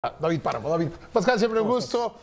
David Páramo, David. Pascal, siempre un gusto.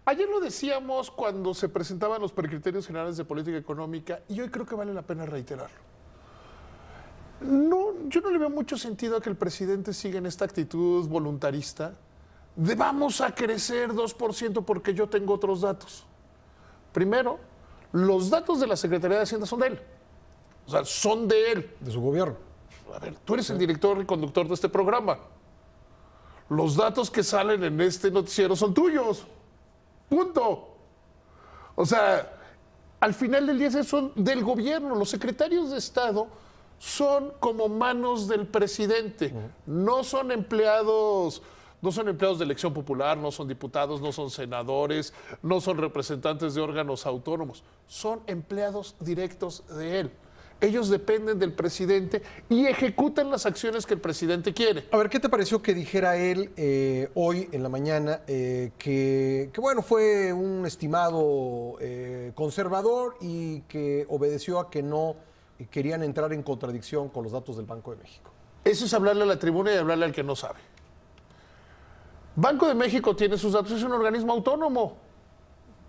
Ayer lo decíamos cuando se presentaban los precriterios generales de política económica y hoy creo que vale la pena reiterarlo. No, yo no le veo mucho sentido a que el presidente siga en esta actitud voluntarista de vamos a crecer 2% porque yo tengo otros datos. Primero, los datos de la Secretaría de Hacienda son de él. O sea, son de él. De su gobierno. A ver, tú eres el director y conductor de este programa. Los datos que salen en este noticiero son tuyos. Punto. O sea, al final del día son del gobierno. Los secretarios de Estado son como manos del presidente. No son empleados de elección popular, no son diputados, no son senadores, no son representantes de órganos autónomos. Son empleados directos de él. Ellos dependen del presidente y ejecutan las acciones que el presidente quiere. A ver, ¿qué te pareció que dijera él hoy en la mañana que bueno, fue un estimado conservador y que obedeció a que no querían entrar en contradicción con los datos del Banco de México? Eso es hablarle a la tribuna y hablarle al que no sabe. Banco de México tiene sus datos, es un organismo autónomo.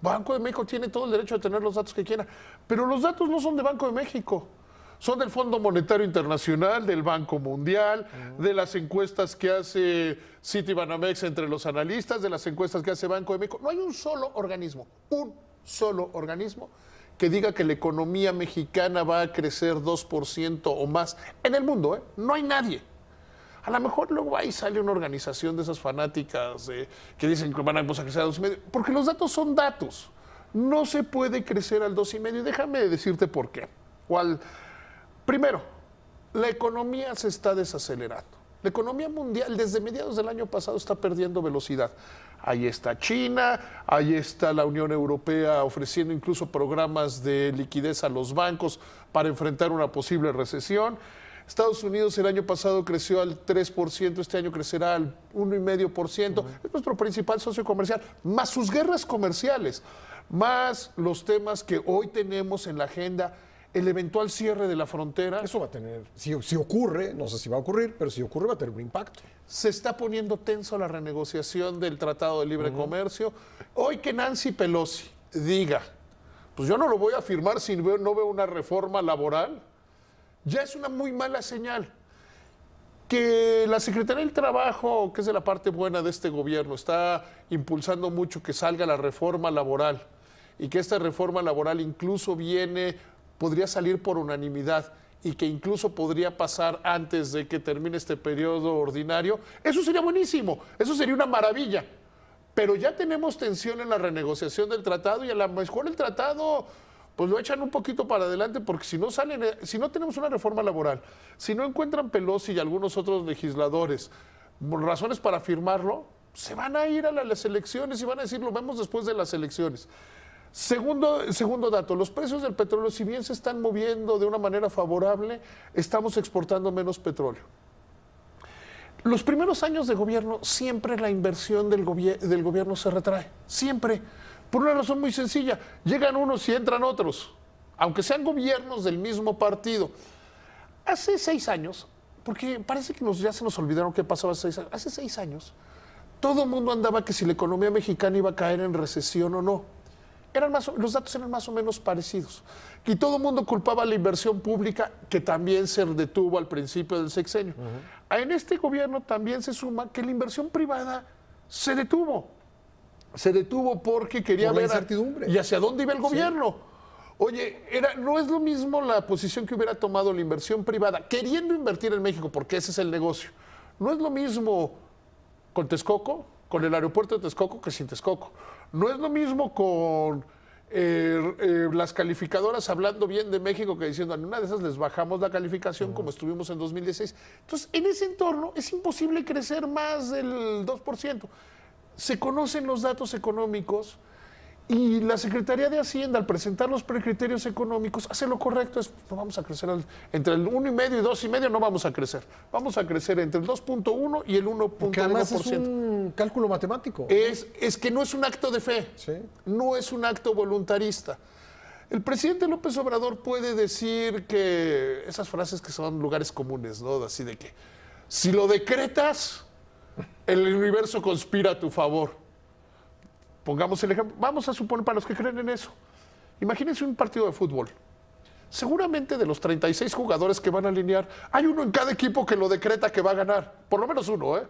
Banco de México tiene todo el derecho a tener los datos que quiera, pero los datos no son de Banco de México. Son del Fondo Monetario Internacional, del Banco Mundial, de las encuestas que hace Citibanamex entre los analistas, de las encuestas que hace Banco de México. No hay un solo organismo que diga que la economía mexicana va a crecer 2% o más en el mundo, ¿eh? No hay nadie. A lo mejor luego ahí sale una organización de esas fanáticas que dicen que van a crecer a 2,5%, porque los datos son datos. No se puede crecer al 2,5%. Déjame decirte por qué. Primero, la economía se está desacelerando. La economía mundial desde mediados del año pasado está perdiendo velocidad. Ahí está China, ahí está la Unión Europea ofreciendo incluso programas de liquidez a los bancos para enfrentar una posible recesión. Estados Unidos el año pasado creció al 3%, este año crecerá al 1,5%. Es nuestro principal socio comercial, más sus guerras comerciales, más los temas que hoy tenemos en la agenda, el eventual cierre de la frontera. Eso va a tener, si ocurre, no sé si va a ocurrir, pero si ocurre va a tener un impacto. Se está poniendo tenso la renegociación del Tratado de Libre Comercio. Hoy que Nancy Pelosi diga, pues yo no lo voy a firmar si no veo una reforma laboral, ya es una muy mala señal. Que la Secretaría del Trabajo, que es de la parte buena de este gobierno, está impulsando mucho que salga la reforma laboral y que esta reforma laboral incluso podría salir por unanimidad y que incluso podría pasar antes de que termine este periodo ordinario, eso sería buenísimo, eso sería una maravilla. Pero ya tenemos tensión en la renegociación del tratado y a lo mejor el tratado pues lo echan un poquito para adelante porque si no tenemos una reforma laboral, si no encuentran Pelosi y algunos otros legisladores razones para firmarlo, se van a ir a las elecciones y van a decir lo vemos después de las elecciones. Segundo dato, los precios del petróleo, si bien se están moviendo de una manera favorable, estamos exportando menos petróleo. Los primeros años de gobierno, siempre la inversión del gobierno se retrae, siempre. Por una razón muy sencilla, llegan unos y entran otros, aunque sean gobiernos del mismo partido. Hace 6 años, porque parece que ya se nos olvidaron qué pasaba hace 6 años, hace 6 años, todo el mundo andaba que si la economía mexicana iba a caer en recesión o no. Los datos eran más o menos parecidos. Y todo el mundo culpaba a la inversión pública, que también se detuvo al principio del sexenio. En este gobierno también se suma que la inversión privada se detuvo. Se detuvo porque quería ver incertidumbre. ¿Y hacia dónde iba el gobierno? Sí. Oye, no es lo mismo la posición que hubiera tomado la inversión privada, queriendo invertir en México, porque ese es el negocio. No es lo mismo con Texcoco, con el aeropuerto de Texcoco, que sin Texcoco. No es lo mismo con las calificadoras hablando bien de México que diciendo en una de esas les bajamos la calificación como estuvimos en 2016. Entonces, en ese entorno es imposible crecer más del 2%. Se conocen los datos económicos y la Secretaría de Hacienda, al presentar los precriterios económicos, hace lo correcto, no vamos a crecer entre el 1,5 y 2,5, no vamos a crecer. Vamos a crecer entre el 2,1 y el 1,1%. Que además es un cálculo matemático. Es que no es un acto de fe, sí. No es un acto voluntarista. El presidente López Obrador puede decir que esas frases que son lugares comunes, ¿no? Así de que si lo decretas, el universo conspira a tu favor. Pongamos el ejemplo, vamos a suponer para los que creen en eso. Imagínense un partido de fútbol. Seguramente de los 36 jugadores que van a alinear, hay uno en cada equipo que lo decreta que va a ganar. Por lo menos uno, ¿eh?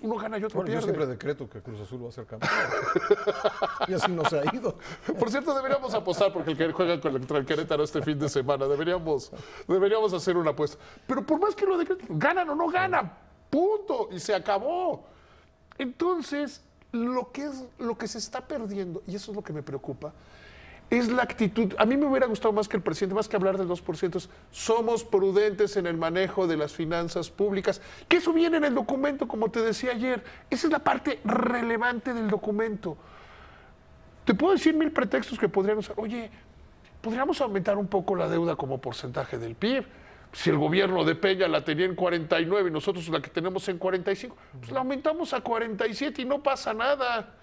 Uno gana y otro pierde. Yo siempre decreto que Cruz Azul va a ser campeón. Y así nos ha ido. Por cierto, deberíamos apostar porque el que juega contra el Querétaro este fin de semana. Deberíamos hacer una apuesta. Pero por más que lo decreten, ganan o no ganan. Punto. Y se acabó. Entonces, lo que se está perdiendo, y eso es lo que me preocupa, es la actitud. A mí me hubiera gustado más que el presidente, más que hablar del 2%, somos prudentes en el manejo de las finanzas públicas, que eso viene en el documento, como te decía ayer. Esa es la parte relevante del documento. Te puedo decir 1000 pretextos que podrían usar. Oye, podríamos aumentar un poco la deuda como porcentaje del PIB. Si el gobierno de Peña la tenía en 49 y nosotros la que tenemos en 45, pues la aumentamos a 47 y no pasa nada.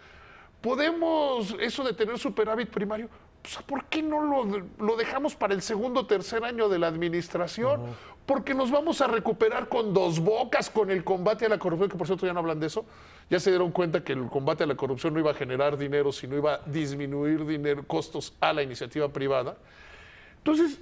Podemos, eso de tener superávit primario, pues, ¿por qué no lo dejamos para el segundo o tercer año de la administración? Porque nos vamos a recuperar con dos bocas con el combate a la corrupción, que por cierto ya no hablan de eso. Ya se dieron cuenta que el combate a la corrupción no iba a generar dinero, sino iba a disminuir costos a la iniciativa privada. Entonces,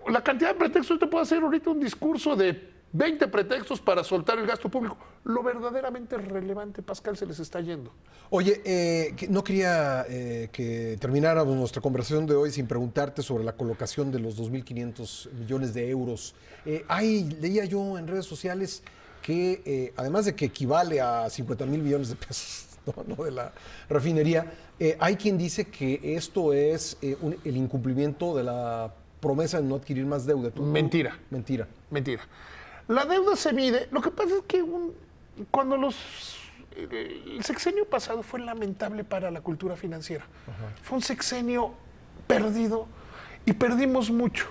la cantidad de pretextos, te puede hacer ahorita un discurso de 20 pretextos para soltar el gasto público. Lo verdaderamente relevante, Pascal, se les está yendo. Oye, no quería que termináramos nuestra conversación de hoy sin preguntarte sobre la colocación de los 2.500 millones de euros. Leía yo en redes sociales que, además de que equivale a 50,000 millones de pesos, ¿no? de la refinería, hay quien dice que esto es el incumplimiento de la promesa de no adquirir más deuda. Mentira. Mentira. La deuda se mide. Lo que pasa es que cuando el sexenio pasado fue lamentable para la cultura financiera. Fue un sexenio perdido y perdimos mucho.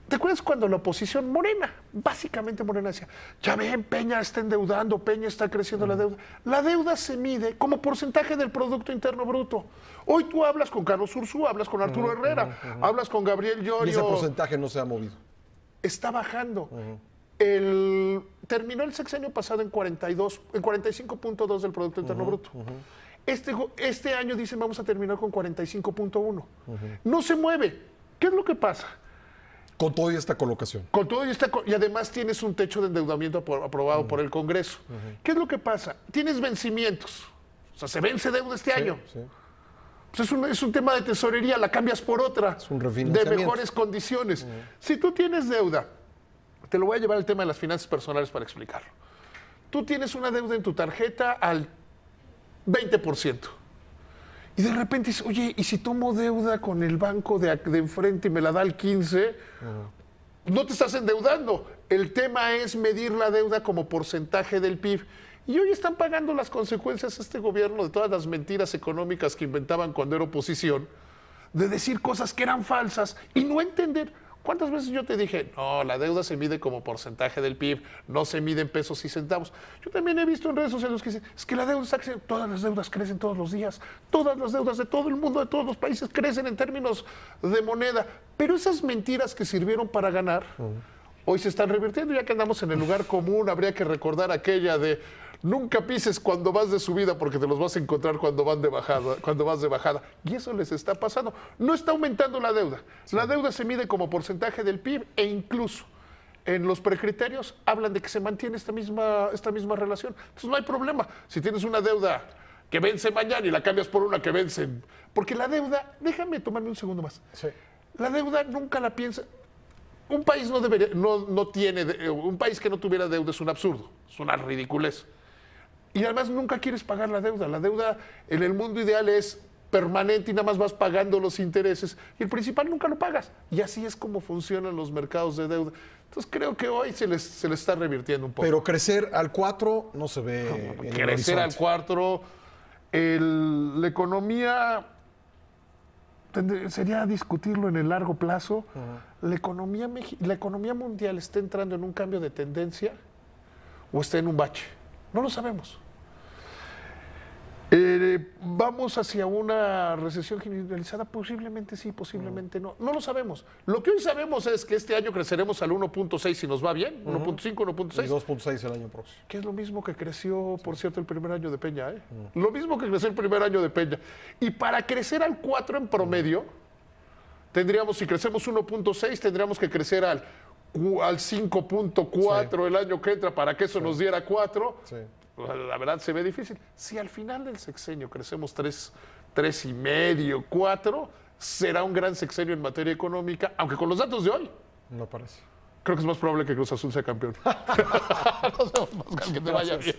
¿Te acuerdas cuando la oposición Morena, básicamente Morena decía, ya ven, Peña está endeudando, Peña está creciendo la deuda? La deuda se mide como porcentaje del Producto Interno Bruto. Hoy tú hablas con Carlos Ursúa, hablas con Arturo Herrera, hablas con Gabriel Llorio. Y ese porcentaje no se ha movido. Está bajando. Terminó el sexenio pasado en 45.2 del Producto Interno Bruto. Este año dicen vamos a terminar con 45.1. No se mueve. ¿Qué es lo que pasa? Con todo y esta colocación. Y además tienes un techo de endeudamiento aprobado por el Congreso. ¿Qué es lo que pasa? Tienes vencimientos. O sea, se vence deuda este año. Sí. Pues es un tema de tesorería, la cambias por otra. Es un refinanciamiento. De mejores condiciones. Si tú tienes deuda, te lo voy a llevar al tema de las finanzas personales para explicarlo. Tú tienes una deuda en tu tarjeta al 20%. Y de repente dices, oye, ¿y si tomo deuda con el banco de enfrente y me la da al 15%? No te estás endeudando. El tema es medir la deuda como porcentaje del PIB. Y hoy están pagando las consecuencias este gobierno de todas las mentiras económicas que inventaban cuando era oposición, de decir cosas que eran falsas y no entender. ¿Cuántas veces yo te dije, no, la deuda se mide como porcentaje del PIB, no se mide en pesos y centavos? Yo también he visto en redes sociales que dicen, es que la deuda está creciendo. Todas las deudas crecen todos los días. Todas las deudas de todo el mundo, de todos los países, crecen en términos de moneda. Pero esas mentiras que sirvieron para ganar, hoy se están revirtiendo. Ya que andamos en el lugar común, habría que recordar aquella de nunca pises cuando vas de subida porque te los vas a encontrar cuando vas de bajada. Y eso les está pasando. No está aumentando la deuda. Sí. La deuda se mide como porcentaje del PIB e incluso en los precriterios hablan de que se mantiene esta misma relación. Entonces no hay problema. Si tienes una deuda que vence mañana y la cambias por una que vence. Porque la deuda, déjame tomarme un segundo más. Sí. La deuda nunca la piensa. Un país un país que no tuviera deuda es un absurdo, es una ridiculez. Y además nunca quieres pagar la deuda. La deuda en el mundo ideal es permanente y nada más vas pagando los intereses. Y el principal nunca lo pagas. Y así es como funcionan los mercados de deuda. Entonces creo que hoy se les está revirtiendo un poco. Pero crecer al 4 no se ve. No, crecer al 4, la economía, sería discutirlo en el largo plazo. La economía mundial está entrando en un cambio de tendencia o está en un bache. No lo sabemos. ¿Vamos hacia una recesión generalizada? Posiblemente sí, posiblemente no. No lo sabemos. Lo que hoy sabemos es que este año creceremos al 1.6 si nos va bien, 1.5, Y 1.6. 2.6 el año próximo. Que es lo mismo que creció, por cierto, el primer año de Peña. Lo mismo que creció el primer año de Peña. Y para crecer al 4 en promedio, tendríamos, si crecemos 1.6, tendríamos que crecer al 5.4 el año que entra para que eso nos diera 4. Sí. La verdad se ve difícil. Si al final del sexenio crecemos 3.5, 4, será un gran sexenio en materia económica, aunque con los datos de hoy, No parece. creo que es más probable que Cruz Azul sea campeón. Nos vemos, Pascal, que te vaya bien.